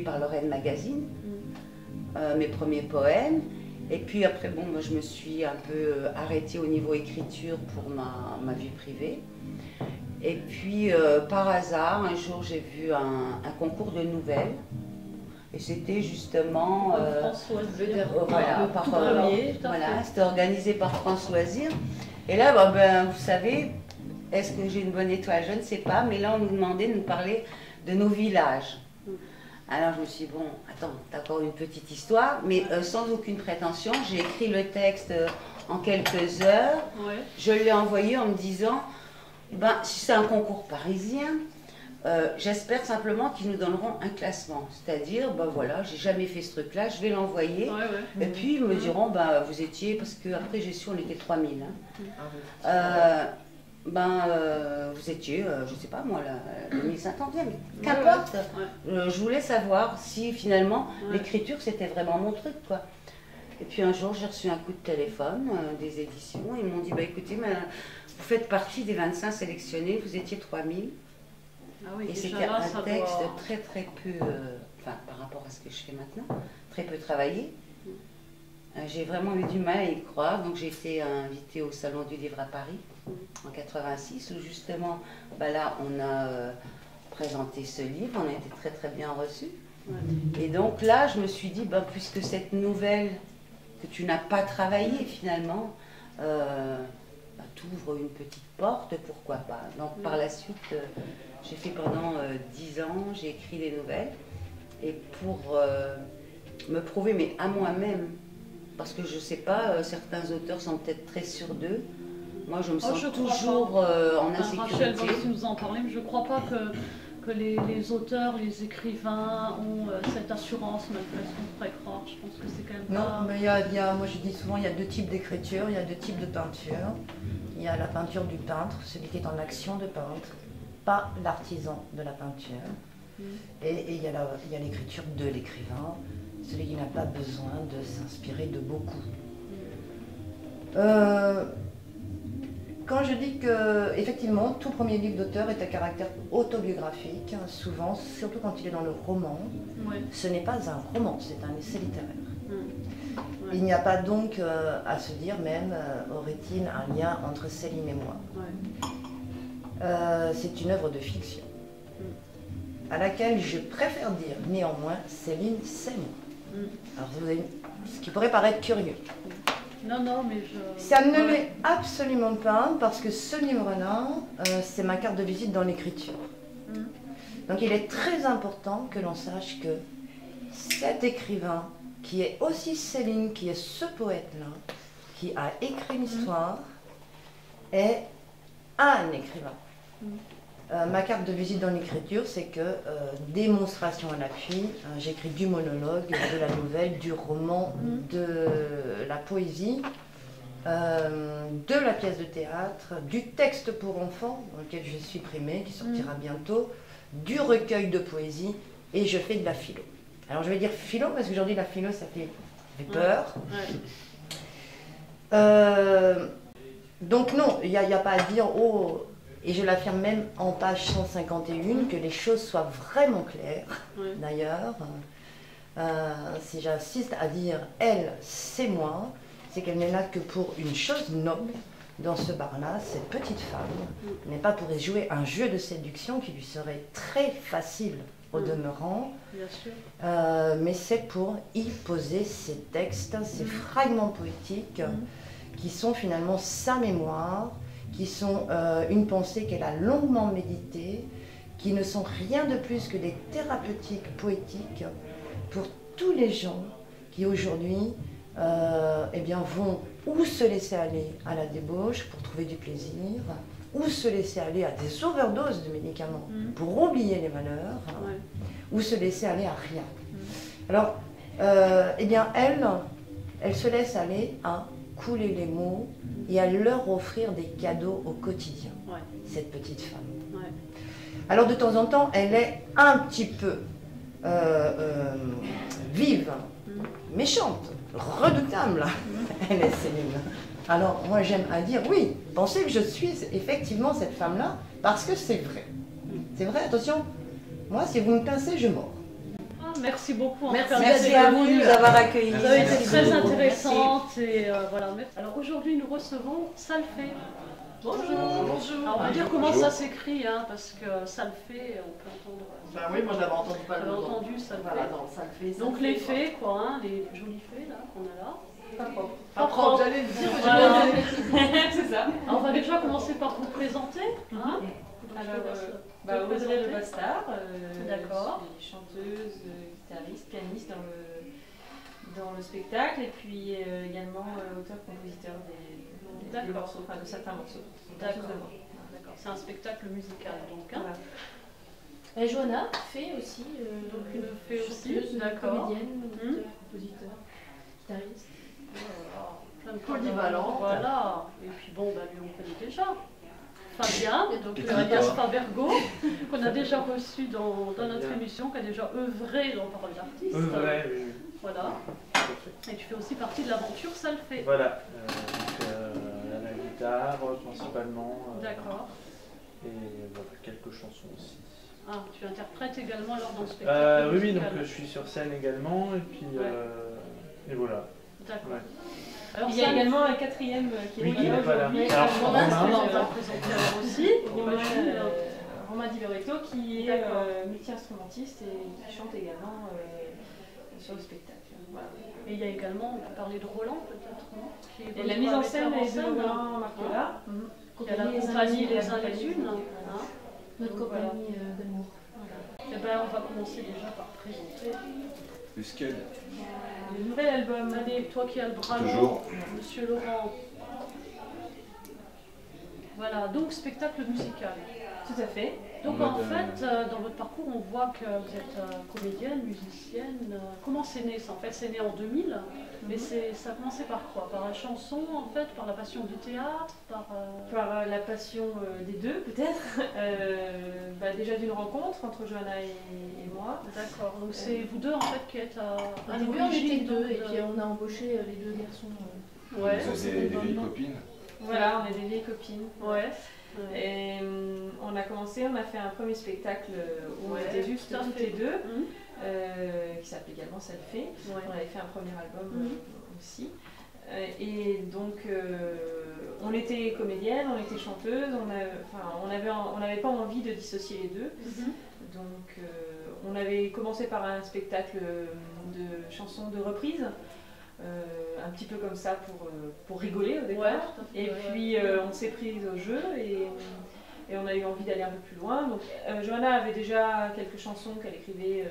par Lorraine Magazine, mes premiers poèmes. Et puis après, bon, moi, je me suis un peu arrêtée au niveau écriture pour ma vie privée. Et puis, par hasard, un jour, j'ai vu un concours de nouvelles. Et c'était justement... voilà, c'était organisé par France Loisirs. Et là, vous savez, est-ce que j'ai une bonne étoile? Je ne sais pas, mais là, on nous demandait de nous parler de nos villages. Alors je me suis dit, bon, attends, t'as encore une petite histoire, mais sans aucune prétention, j'ai écrit le texte en quelques heures. Je l'ai envoyé en me disant, si c'est un concours parisien, j'espère simplement qu'ils nous donneront un classement. C'est-à-dire, voilà, j'ai jamais fait ce truc-là, je vais l'envoyer. Et puis ils me diront, vous étiez, parce qu'après j'ai su, on était 3000. Vous étiez, je sais pas moi, le 1500e. Qu'importe. Je voulais savoir si finalement l'écriture c'était vraiment mon truc, quoi. Et puis un jour j'ai reçu un coup de téléphone des éditions. Ils m'ont dit, écoutez, vous faites partie des 25 sélectionnés, vous étiez 3000. Et c'était un texte très très peu, par rapport à ce que je fais maintenant, très peu travaillé. J'ai vraiment eu du mal à y croire, donc j'ai été invitée au Salon du Livre à Paris en 86, où justement, là, on a présenté ce livre, on a été très très bien reçus. Et donc là, je me suis dit, puisque cette nouvelle que tu n'as pas travaillée finalement, t'ouvre une petite porte, pourquoi pas. Donc par la suite, j'ai fait pendant 10 ans, j'ai écrit des nouvelles, et pour me prouver, mais à moi-même, parce que je ne sais pas, certains auteurs sont peut-être très sûrs d'eux. Moi, je me sens toujours en insécurité. Rachel va aussi nous en parler, mais je ne crois pas que les auteurs, les écrivains ont cette assurance malgré son très croire. Je pense que c'est quand même pas... Non, mais moi je dis souvent, il y a deux types d'écriture, il y a deux types de peinture. Il y a la peinture du peintre, celui qui est en action de peintre, pas l'artisan de la peinture. Et il y a l'écriture de l'écrivain, celui qui n'a pas besoin de s'inspirer de beaucoup. Quand je dis que, effectivement, tout premier livre d'auteur est à caractère autobiographique, souvent, surtout quand il est dans le roman, ce n'est pas un roman, c'est un essai littéraire. Il n'y a pas donc à se dire même, aurait-il un lien entre Céline et moi. C'est une œuvre de fiction, à laquelle je préfère dire néanmoins, Céline, c'est moi. Alors, ce qui pourrait paraître curieux. Non, mais ça ne l'est absolument pas, parce que ce livre-là, c'est ma carte de visite dans l'écriture. Donc il est très important que l'on sache que cet écrivain, qui est aussi Céline, qui est ce poète-là, qui a écrit l'histoire, est un écrivain. Ma carte de visite dans l'écriture, c'est que, démonstration à l'appui, j'écris du monologue, de la nouvelle, du roman, de la poésie, de la pièce de théâtre, du texte pour enfants, dans lequel je suis primée, qui sortira bientôt, du recueil de poésie, et je fais de la philo. Alors je vais dire philo, parce qu'aujourd'hui la philo, ça fait peur. Donc non, il n'y a pas à dire, oh... Et je l'affirme même en page 151, que les choses soient vraiment claires. D'ailleurs, si j'insiste à dire « elle, c'est moi », c'est qu'elle n'est là que pour une chose noble dans ce bar-là. Cette petite femme n'est pas pour y jouer un jeu de séduction qui lui serait très facile au demeurant, mais c'est pour y poser ses textes, ses fragments poétiques, qui sont finalement sa mémoire, qui sont une pensée qu'elle a longuement méditée, qui ne sont rien de plus que des thérapeutiques poétiques pour tous les gens qui aujourd'hui vont ou se laisser aller à la débauche pour trouver du plaisir, ou se laisser aller à des overdoses de médicaments pour oublier les malheurs, ou se laisser aller à rien. Alors, elle se laisse aller à couler les mots et à leur offrir des cadeaux au quotidien, cette petite femme. Alors de temps en temps, elle est un petit peu vive, méchante, redoutable. Elle est Céline. Alors moi j'aime à dire, oui, pensez que je suis effectivement cette femme-là, parce que c'est vrai. C'est vrai, attention, moi si vous me pincez, je mords. Merci beaucoup. Merci à vous de nous avoir accueillis. Vous avez été très intéressantes. Et, voilà. Alors aujourd'hui, nous recevons Salfé. Bonjour. Bonjour. Alors, on va dire comment ça s'écrit, hein, parce que Salfé, on peut entendre. Bah oui, moi j'avais entendu pas le entendu, Salfé. Voilà, dans Salfé. Donc les fées, quoi, hein, les jolies fées là qu'on a là. Pas propre. Pas propre, j'allais le dire. Voilà. C'est ça. Alors, on va déjà commencer par vous présenter. Hein. Alors, Audrey Le Bastard, d'accord. je suis chanteuse, guitariste, pianiste dans le spectacle et puis également auteur-compositeur des morceaux, enfin de certains morceaux. D'accord. C'est un spectacle musical donc. Hein. Voilà. Johanna fait aussi, donc une fée aussi, comédienne, auteur, compositeur, guitariste. Plein de polyvalent. Voilà. Et puis bon, bah, lui on connaît déjà. Fabien, donc alias Fabergo, qu'on a déjà reçu dans notre émission, qui a déjà œuvré dans Parole d'artiste. Oui. Voilà. Et tu fais aussi partie de l'aventure Salfé. Voilà. La guitare principalement. D'accord. Et voilà, quelques chansons aussi. Ah, tu interprètes également alors dans le spectacle oui, donc je suis sur scène également, et puis et voilà. D'accord. Ouais. Alors, il y a également un quatrième qui est là aujourd'hui. Alors, Romain, on va présenter aussi. Romain Di Loretto, qui est multi-instrumentiste et qui chante également sur le spectacle. Voilà. Et il y a également, on peut parler de Roland peut-être, non? Et la mise en scène est de Roland Marcola, qui a la compagnie Les uns les unes. Notre compagnie d'amour. Et ben, on va commencer déjà par présenter. Busqued. Le nouvel album. Allez, toi qui as le bras Toujours. Monsieur Laurent. Voilà, donc spectacle musical. Tout à fait. Donc en fait, dans votre parcours, on voit que vous êtes comédienne, musicienne. Comment c'est né ça? En fait, c'est né en 2000, mais ça a commencé par quoi? Par la chanson, en fait, par la passion du théâtre, par la passion des deux, peut-être. Déjà d'une rencontre entre Johanna et moi. D'accord. Donc c'est vous deux en fait qui êtes à début on était deux et puis on a embauché les deux garçons. Ouais. Vous êtes des vieilles copines. Voilà, on est des vieilles copines. Ouais. Et on a fait un premier spectacle où on était juste toutes les deux, qui s'appelait également Salfé. On avait fait un premier album aussi. Et donc, on était comédienne, on était chanteuse, on n'avait pas envie de dissocier les deux. Donc, on avait commencé par un spectacle de chansons de reprise. Un petit peu comme ça pour rigoler au départ. Et puis on s'est prise au jeu et on a eu envie d'aller un peu plus loin. Donc Johanna avait déjà quelques chansons qu'elle écrivait